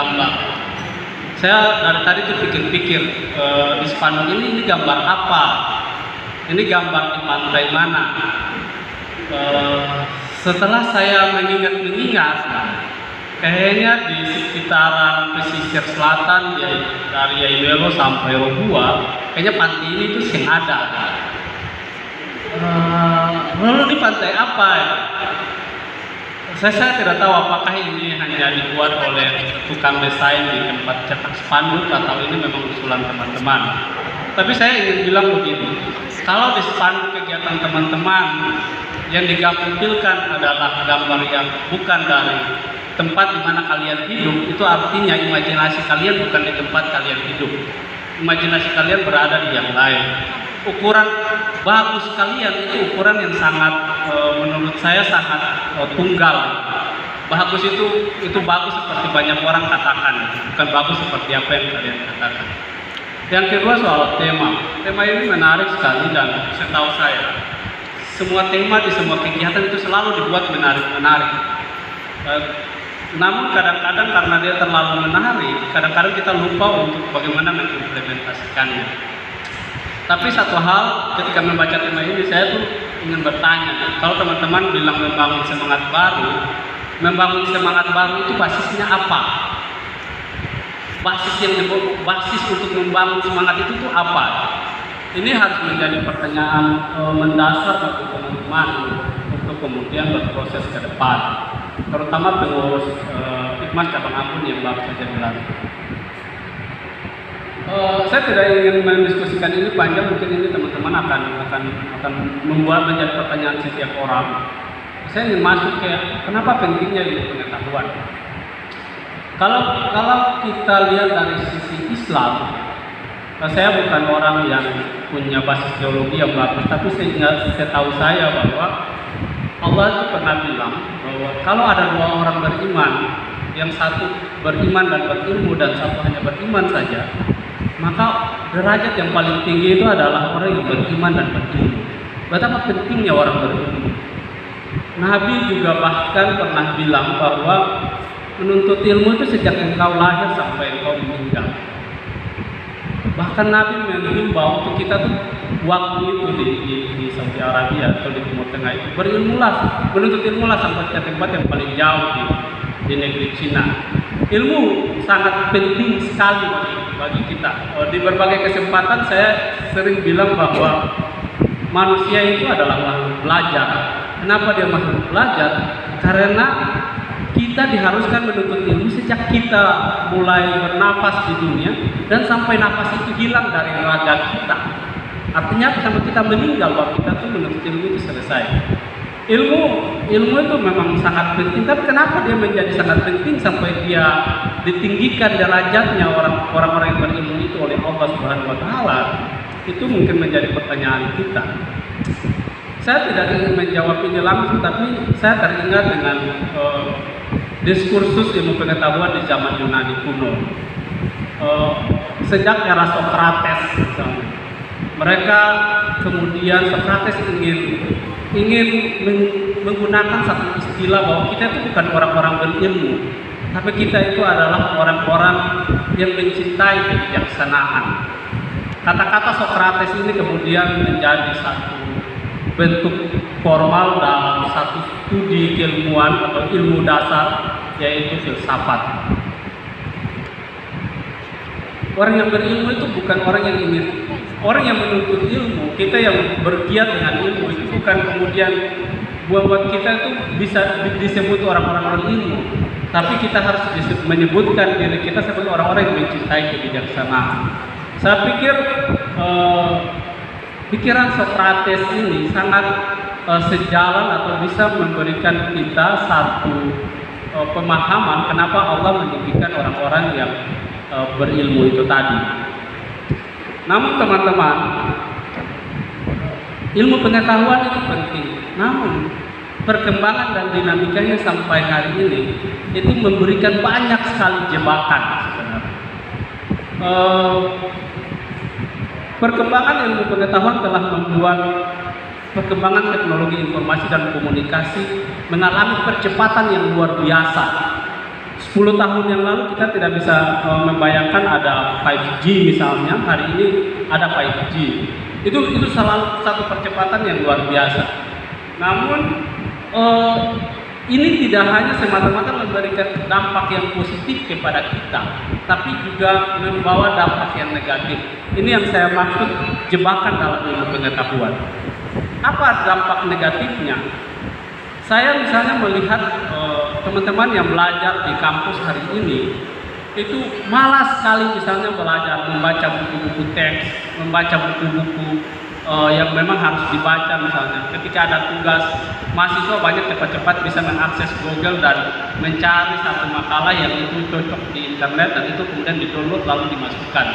gambar. Saya dari tadi tuh pikir-pikir di spanduk ini gambar apa? Ini gambar di pantai mana? Setelah saya mengingat-mengingat, kayaknya di sekitaran pesisir selatan dari Yaimelo sampai Robua, kayaknya pantai ini tuh sing ada. Lalu di pantai apa ya? Saya tidak tahu apakah ini hanya dibuat oleh tukang desain di tempat cetak spanduk atau ini memang usulan teman-teman. Tapi saya ingin bilang begini, kalau di spanduk kegiatan teman-teman yang digampilkan adalah gambar yang bukan dari tempat di mana kalian hidup, itu artinya imajinasi kalian bukan di tempat kalian hidup. Imajinasi kalian berada di yang lain. Ukuran bagus kalian itu ukuran yang sangat menurut saya sangat tunggal. Bagus itu bagus seperti banyak orang katakan, bukan bagus seperti apa yang kalian katakan. Yang kedua soal tema. Tema ini menarik sekali dan setahu saya semua tema di semua kegiatan itu selalu dibuat menarik-menarik. Namun kadang-kadang karena dia terlalu menarik, kadang-kadang kita lupa untuk bagaimana mengimplementasikannya. Tapi satu hal ketika membaca tema ini saya tuh ingin bertanya, kalau teman-teman bilang membangun semangat baru itu basisnya apa? Basis untuk membangun semangat itu tuh apa? Ini harus menjadi pertanyaan mendasar bagi teman-teman untuk kemudian berproses ke depan, terutama pengurus Hikmat Cabang Ambon yang baru saja dilantik. Saya tidak ingin mendiskusikan ini panjang, mungkin ini teman-teman akan membuat menjadi pertanyaan setiap orang. Saya ingin masuk ke kenapa pentingnya ilmu pengetahuan. Kalau kita lihat dari sisi Islam, saya bukan orang yang punya basis teologi yang bagus, tapi setahu saya bahwa Allah itu pernah bilang bahwa kalau ada dua orang beriman, yang satu beriman dan berilmu dan satu hanya beriman saja, maka derajat yang paling tinggi itu adalah orang yang beriman dan berilmu. Betapa pentingnya orang berilmu. Nabi juga bahkan pernah bilang bahwa menuntut ilmu itu sejak engkau lahir sampai engkau meninggal. Bahkan Nabi mengimbau untuk kita tuh waktu itu di Saudi Arabia atau di Timur Tengah itu berilmulah, menuntut ilmulah sampai ke tempat yang paling jauh di negeri Cina. Ilmu sangat penting sekali bagi kita. Di berbagai kesempatan saya sering bilang bahwa manusia itu adalah makhluk belajar. Kenapa dia makhluk belajar? Karena kita diharuskan menuntut ilmu sejak kita mulai bernafas di dunia dan sampai nafas itu hilang dari raga kita. Artinya sampai kita meninggal bahwa kita tuh menuntut ilmu itu selesai. Ilmu itu memang sangat penting, tapi kenapa dia menjadi sangat penting sampai dia ditinggikan derajatnya orang-orang yang berilmu itu oleh Allah Subhanahu wa taala? Itu mungkin menjadi pertanyaan kita. Saya tidak ingin menjawab ini langsung, tapi saya teringat dengan diskursus ilmu pengetahuan di zaman Yunani kuno. Sejak era Sokrates misalnya, mereka kemudian Sokrates ingin menggunakan satu istilah bahwa kita itu bukan orang-orang berilmu, tapi kita itu adalah orang-orang yang mencintai kebijaksanaan. Kata-kata Sokrates ini kemudian menjadi satu bentuk formal dalam satu studi keilmuan atau ilmu dasar, yaitu filsafat. Orang yang berilmu itu bukan orang yang menuntut ilmu. Kita yang bergiat dengan ilmu itu bukan kemudian buat kita itu bisa disebut orang-orang berilmu, tapi kita harus menyebutkan diri kita sebagai orang-orang yang mencintai kebijaksanaan. Saya pikir pikiran Sokrates ini sangat sejalan atau bisa memberikan kita satu pemahaman kenapa Allah menjadikan orang-orang yang berilmu itu tadi. Namun teman-teman, ilmu pengetahuan itu penting. Namun perkembangan dan dinamikanya sampai hari ini itu memberikan banyak sekali jebakan sebenarnya. Perkembangan ilmu pengetahuan telah membuat perkembangan teknologi informasi dan komunikasi mengalami percepatan yang luar biasa. 10 tahun yang lalu kita tidak bisa membayangkan ada 5G misalnya, hari ini ada 5G. Itu salah satu percepatan yang luar biasa. Namun ini tidak hanya semata-mata memberikan dampak yang positif kepada kita, tapi juga membawa dampak yang negatif. Ini yang saya maksud jebakan dalam ilmu pengetahuan. Apa dampak negatifnya? Saya misalnya melihat teman-teman yang belajar di kampus hari ini itu malas sekali misalnya belajar, membaca buku-buku teks, membaca buku-buku yang memang harus dibaca misalnya. Ketika ada tugas, mahasiswa banyak cepat-cepat bisa mengakses Google dan mencari satu makalah yang itu cocok di internet dan itu kemudian di-download lalu dimasukkan.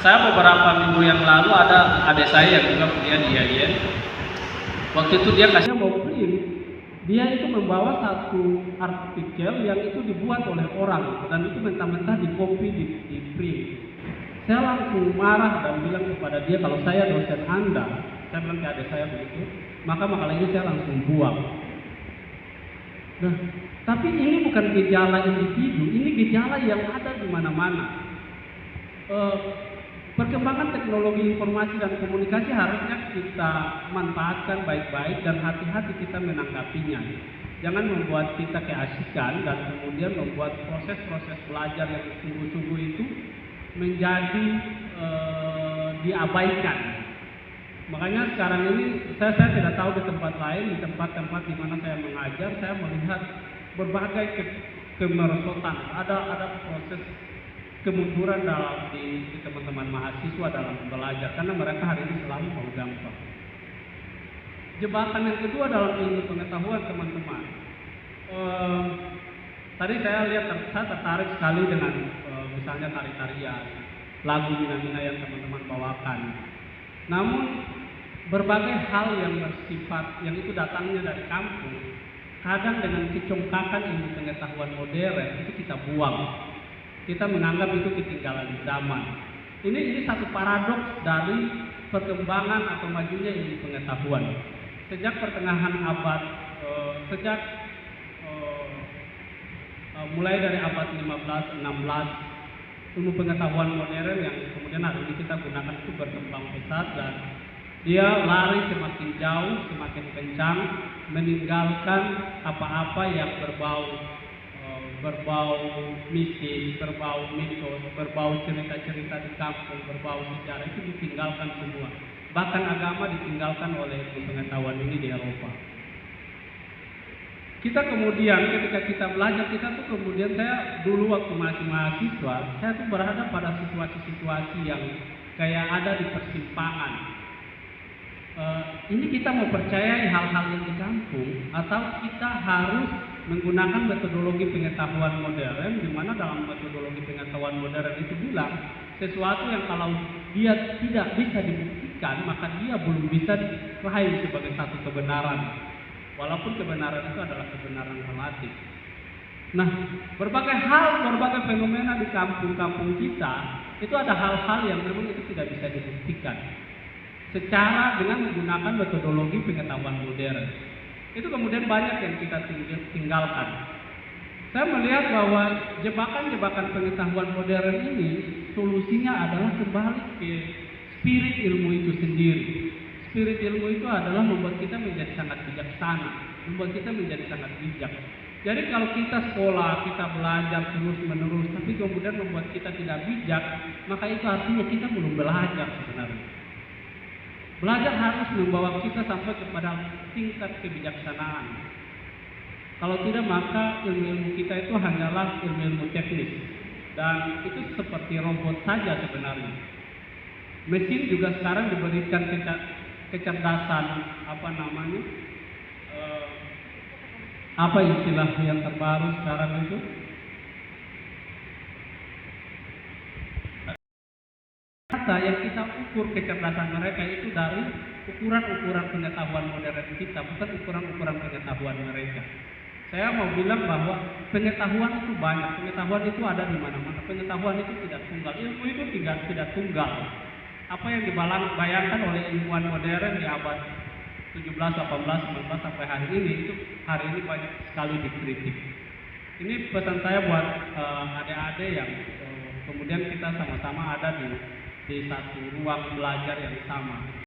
Saya beberapa minggu yang lalu ada adik saya yang juga kuliah di IAIN. Waktu itu dia kasih mau print, dia itu membawa satu artikel yang itu dibuat oleh orang dan itu mentah-mentah di copy di print. Saya langsung marah dan bilang kepada dia, kalau saya dosen Anda, saya bilang ke adik saya begitu, maka makalah ini saya langsung buang. Nah, tapi ini bukan gejala individu, ini gejala yang ada di mana-mana. Perkembangan teknologi informasi dan komunikasi harusnya kita manfaatkan baik-baik dan hati-hati kita menanggapinya. Jangan membuat kita keasikan dan kemudian membuat proses-proses belajar yang sungguh-sungguh itu menjadi diabaikan. Makanya sekarang ini saya tidak tahu di tempat lain, di tempat-tempat di mana saya mengajar, saya melihat berbagai kemerosotan. Ada proses kemunduran dalam di teman-teman mahasiswa dalam belajar karena mereka hari ini selalu mau gampang. Jebakan yang kedua dalam ilmu pengetahuan, teman-teman. Tadi saya lihat, saya tertarik sekali dengan misalnya tari-tarian, lagu mina-mina yang teman-teman bawakan. Namun berbagai hal yang bersifat yang itu datangnya dari kampung, kadang dengan kecongkakan ilmu pengetahuan modern itu kita buang. Kita menganggap itu ketinggalan zaman. Ini satu paradoks dari perkembangan atau majunya ilmu pengetahuan. Sejak pertengahan abad, mulai dari abad 15, 16, ilmu pengetahuan modern yang kemudian hari ini kita gunakan itu berkembang pesat dan dia lari semakin jauh, semakin kencang, meninggalkan apa-apa yang berbau mistis, berbau mitos, berbau cerita-cerita di kampung, berbau sejarah, itu ditinggalkan semua. Bahkan agama ditinggalkan oleh ilmu pengetahuan ini di Eropa. Kita kemudian ketika kita belajar, kita tuh kemudian saya dulu waktu masih mahasiswa, saya tuh berada pada situasi-situasi yang kayak ada di persimpangan. Ini kita mau percayai hal-hal yang di kampung atau kita harus menggunakan metodologi pengetahuan modern, di mana dalam metodologi pengetahuan modern itu bilang sesuatu yang kalau dia tidak bisa dibuktikan maka dia belum bisa diraih sebagai satu kebenaran, walaupun kebenaran itu adalah kebenaran relatif. Nah, berbagai fenomena di kampung-kampung kita itu ada hal-hal yang memang itu tidak bisa dibuktikan secara dengan menggunakan metodologi pengetahuan modern. Itu kemudian banyak yang kita tinggalkan. Saya melihat bahwa jebakan-jebakan pengetahuan modern ini solusinya adalah kembali ke spirit ilmu itu sendiri. Spirit ilmu itu adalah membuat kita menjadi sangat bijaksana, membuat kita menjadi sangat bijak. Jadi kalau kita sekolah, kita belajar terus-menerus, tapi kemudian membuat kita tidak bijak, maka itu artinya kita belum belajar sebenarnya. Belajar harus membawa kita sampai kepada tingkat kebijaksanaan. Kalau tidak, maka ilmu-ilmu kita itu hanyalah ilmu-ilmu teknis. Dan itu seperti robot saja sebenarnya. Mesin juga sekarang diberikan kecerdasan, apa istilah yang terbaru sekarang itu? Yang kita ukur kecerdasan mereka itu dari ukuran-ukuran pengetahuan modern kita, bukan ukuran-ukuran pengetahuan mereka. Saya mau bilang bahwa pengetahuan itu banyak, pengetahuan itu ada di mana-mana, pengetahuan itu tidak tunggal, ilmu itu tidak tunggal. Apa yang dibayangkan oleh ilmuwan modern di abad 17, 18, 19 sampai hari ini itu hari ini banyak sekali dikritik. Ini pesan saya buat adik-adik yang kemudian kita sama-sama ada di satu ruang belajar yang sama.